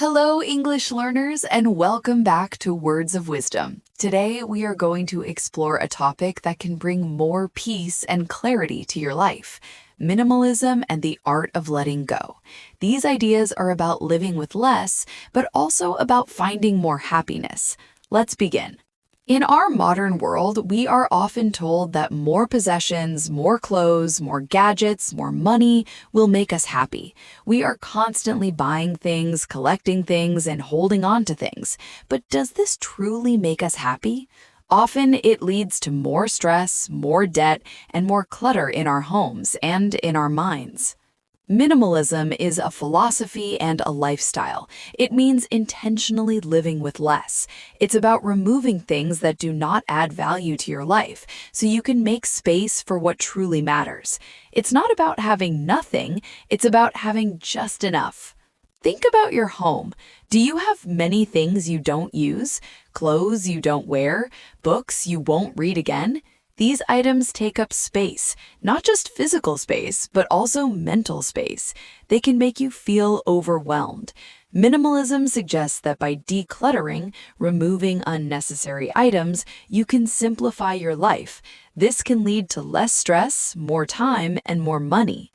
Hello, English learners, and welcome back to Words of Wisdom. Today, we are going to explore a topic that can bring more peace and clarity to your life: minimalism and the art of letting go. These ideas are about living with less, but also about finding more happiness. Let's begin. In our modern world, we are often told that more possessions, more clothes, more gadgets, more money will make us happy. We are constantly buying things, collecting things, and holding on to things. But does this truly make us happy? Often it leads to more stress, more debt, and more clutter in our homes and in our minds. Minimalism is a philosophy and a lifestyle. It means intentionally living with less. It's about removing things that do not add value to your life so you can make space for what truly matters. It's not about having nothing, it's about having just enough. Think about your home. Do you have many things you don't use? Clothes you don't wear? Books you won't read again? These items take up space, not just physical space, but also mental space. They can make you feel overwhelmed. Minimalism suggests that by decluttering, removing unnecessary items, you can simplify your life. This can lead to less stress, more time, and more money.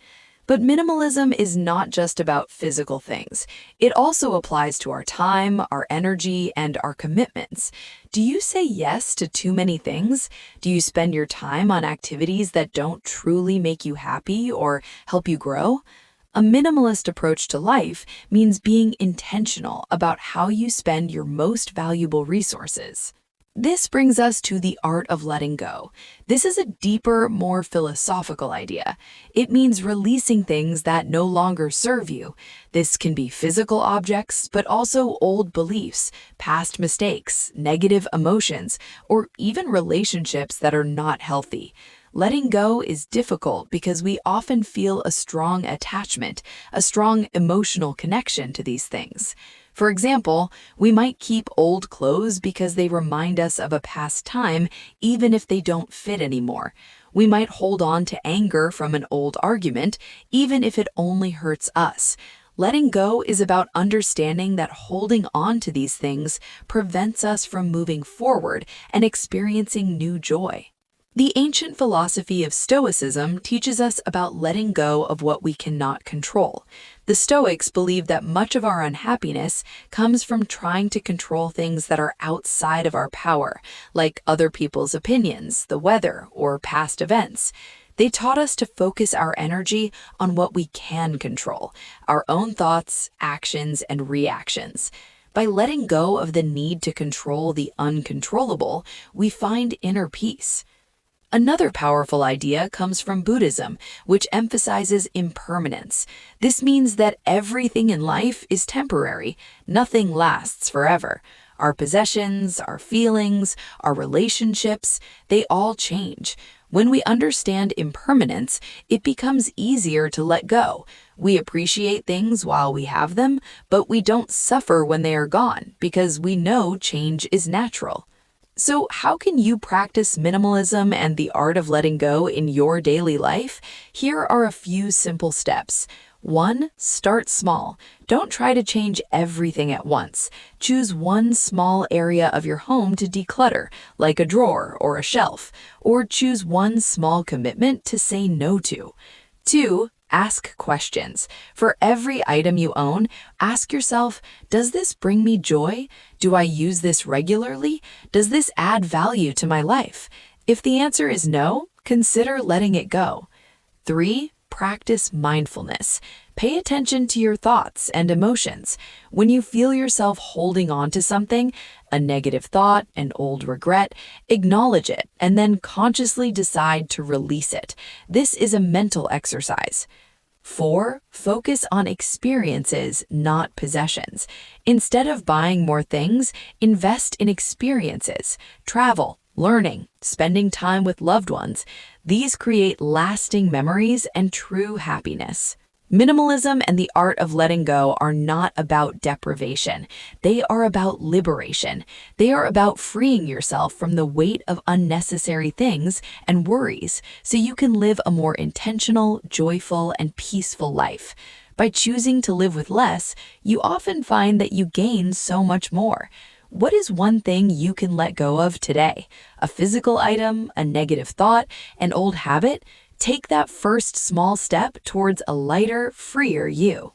But minimalism is not just about physical things. It also applies to our time, our energy, and our commitments. Do you say yes to too many things? Do you spend your time on activities that don't truly make you happy or help you grow? A minimalist approach to life means being intentional about how you spend your most valuable resources. This brings us to the art of letting go. This is a deeper, more philosophical idea. It means releasing things that no longer serve you. This can be physical objects, but also old beliefs, past mistakes, negative emotions, or even relationships that are not healthy. Letting go is difficult because we often feel a strong attachment, a strong emotional connection to these things. For example, we might keep old clothes because they remind us of a past time, even if they don't fit anymore. We might hold on to anger from an old argument, even if it only hurts us. Letting go is about understanding that holding on to these things prevents us from moving forward and experiencing new joy. The ancient philosophy of Stoicism teaches us about letting go of what we cannot control. The Stoics believe that much of our unhappiness comes from trying to control things that are outside of our power, like other people's opinions, the weather, or past events. They taught us to focus our energy on what we can control: our own thoughts, actions, and reactions. By letting go of the need to control the uncontrollable, we find inner peace. Another powerful idea comes from Buddhism, which emphasizes impermanence. This means that everything in life is temporary. Nothing lasts forever. Our possessions, our feelings, our relationships, they all change. When we understand impermanence, it becomes easier to let go. We appreciate things while we have them, but we don't suffer when they are gone because we know change is natural. So how can you practice minimalism and the art of letting go in your daily life? Here are a few simple steps. 1. Start small. Don't try to change everything at once. Choose one small area of your home to declutter, like a drawer or a shelf, or choose one small commitment to say no to. 2. Ask questions. For every item you own, ask yourself, does this bring me joy? Do I use this regularly? Does this add value to my life? If the answer is no, consider letting it go. 3. Practice mindfulness. Pay attention to your thoughts and emotions. When you feel yourself holding on to something, a negative thought, an old regret, acknowledge it and then consciously decide to release it. This is a mental exercise. 4. Focus on experiences, not possessions. Instead of buying more things, invest in experiences. Travel, learning, spending time with loved ones. These create lasting memories and true happiness. Minimalism and the art of letting go are not about deprivation. They are about liberation. They are about freeing yourself from the weight of unnecessary things and worries so you can live a more intentional, joyful, and peaceful life. By choosing to live with less, you often find that you gain so much more. What is one thing you can let go of today? A physical item, a negative thought, an old habit? Take that first small step towards a lighter, freer you.